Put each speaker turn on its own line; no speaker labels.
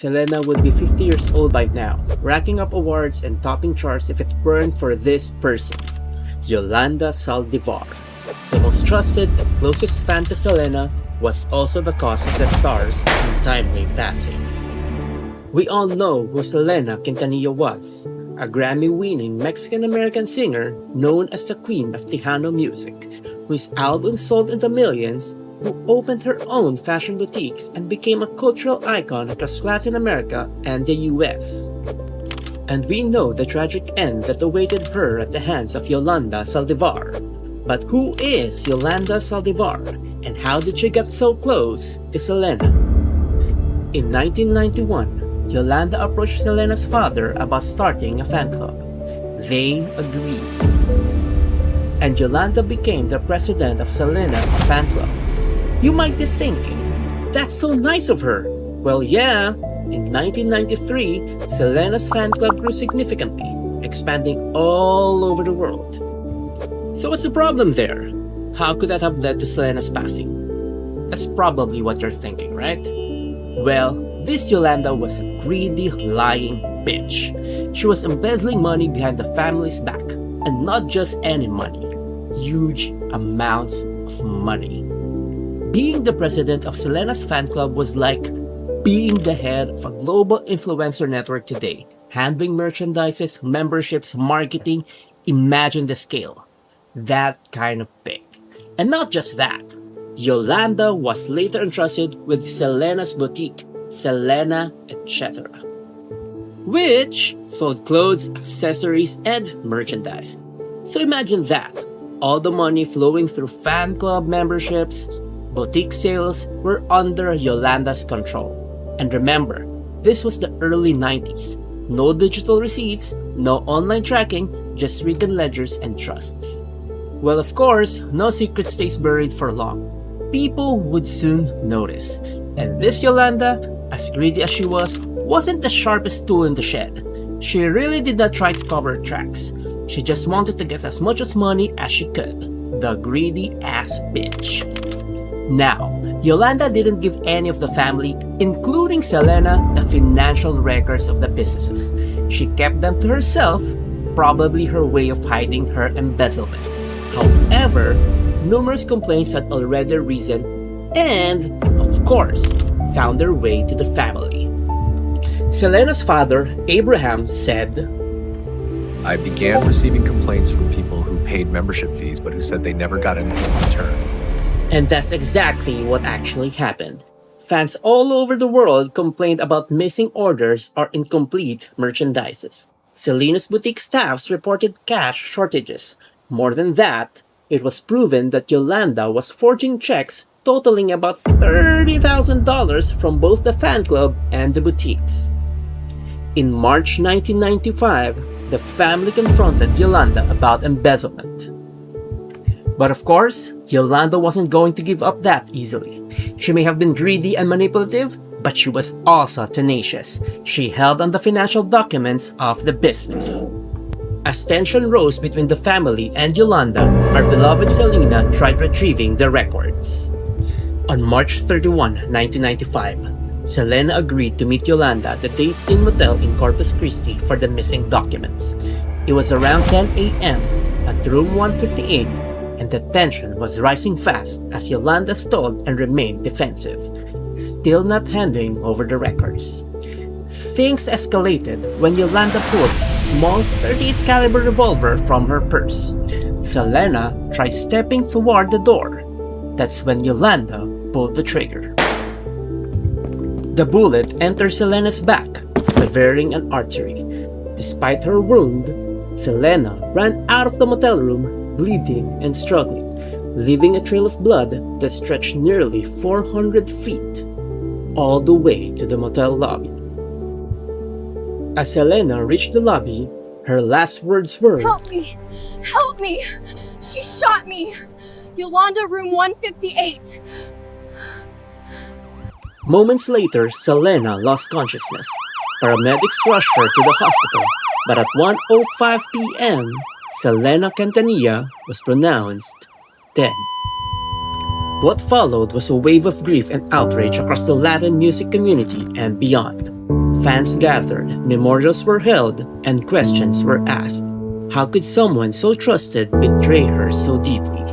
Selena would be 50 years old by now, racking up awards and topping charts if it weren't for this person, Yolanda Saldivar. The most trusted and closest fan to Selena was also the cause of the star's untimely passing. We all know who Selena Quintanilla was, a Grammy-winning Mexican-American singer known as the Queen of Tejano music, whose albums sold in the millions, who opened her own fashion boutiques and became a cultural icon across Latin America and the US. And we know the tragic end that awaited her at the hands of Yolanda Saldivar. But who is Yolanda Saldivar, and how did she get so close to Selena? In 1991, Yolanda approached Selena's father about starting a fan club. They agreed. And Yolanda became the president of Selena's fan club. You might be thinking, that's so nice of her. Well, yeah, in 1993, Selena's fan club grew significantly, expanding all over the world. So what's the problem there? How could that have led to Selena's passing? That's probably what you're thinking, right? Well, this Yolanda was a greedy, lying bitch. She was embezzling money behind the family's back, and not just any money, huge amounts of money. Being the president of Selena's fan club was like being the head of a global influencer network today, handling merchandises, memberships, marketing. Imagine the scale. That kind of big. And not just that, Yolanda was later entrusted with Selena's boutique, Selena etc., which sold clothes, accessories, and merchandise. So imagine that. All the money flowing through fan club memberships, boutique sales were under Yolanda's control. And remember, this was the early 90s. No digital receipts, no online tracking, just written ledgers and trusts. Well, of course, no secret stays buried for long. People would soon notice. And this Yolanda, as greedy as she was, wasn't the sharpest tool in the shed. She really did not try to cover her tracks. She just wanted to get as much as money as she could. The greedy ass bitch. Now, Yolanda didn't give any of the family, including Selena, the financial records of the businesses. She kept them to herself, probably her way of hiding her embezzlement. However, numerous complaints had already arisen and, of course, found their way to the family. Selena's father, Abraham, said,
I began receiving complaints from people who paid membership fees but who said they never got anything in return.
And that's exactly what actually happened. Fans all over the world complained about missing orders or incomplete merchandises. Selena's boutique staffs reported cash shortages. More than that, it was proven that Yolanda was forging checks totaling about $30,000 from both the fan club and the boutiques. In March 1995, the family confronted Yolanda about embezzlement. But of course, Yolanda wasn't going to give up that easily. She may have been greedy and manipulative, but she was also tenacious. She held on the financial documents of the business. As tension rose between the family and Yolanda, our beloved Selena tried retrieving the records. On March 31, 1995, Selena agreed to meet Yolanda at the Days Inn Motel in Corpus Christi for the missing documents. It was around 10 a.m. at room 158, and the tension was rising fast as Yolanda stalled and remained defensive, still not handing over the records. Things escalated when Yolanda pulled a small .38 caliber revolver from her purse. Selena tried stepping toward the door. That's when Yolanda pulled the trigger. The bullet entered Selena's back, severing an artery. Despite her wound, Selena ran out of the motel room, bleeding and struggling, leaving a trail of blood that stretched nearly 400 feet, all the way to the motel lobby. As Selena reached the lobby, her last words were,
"Help me! Help me! She shot me! Yolanda, room 158.
Moments later, Selena lost consciousness. Paramedics rushed her to the hospital, but at 1:05 p.m., Selena Quintanilla was pronounced dead. What followed was a wave of grief and outrage across the Latin music community and beyond. Fans gathered, memorials were held, and questions were asked. How could someone so trusted betray her so deeply?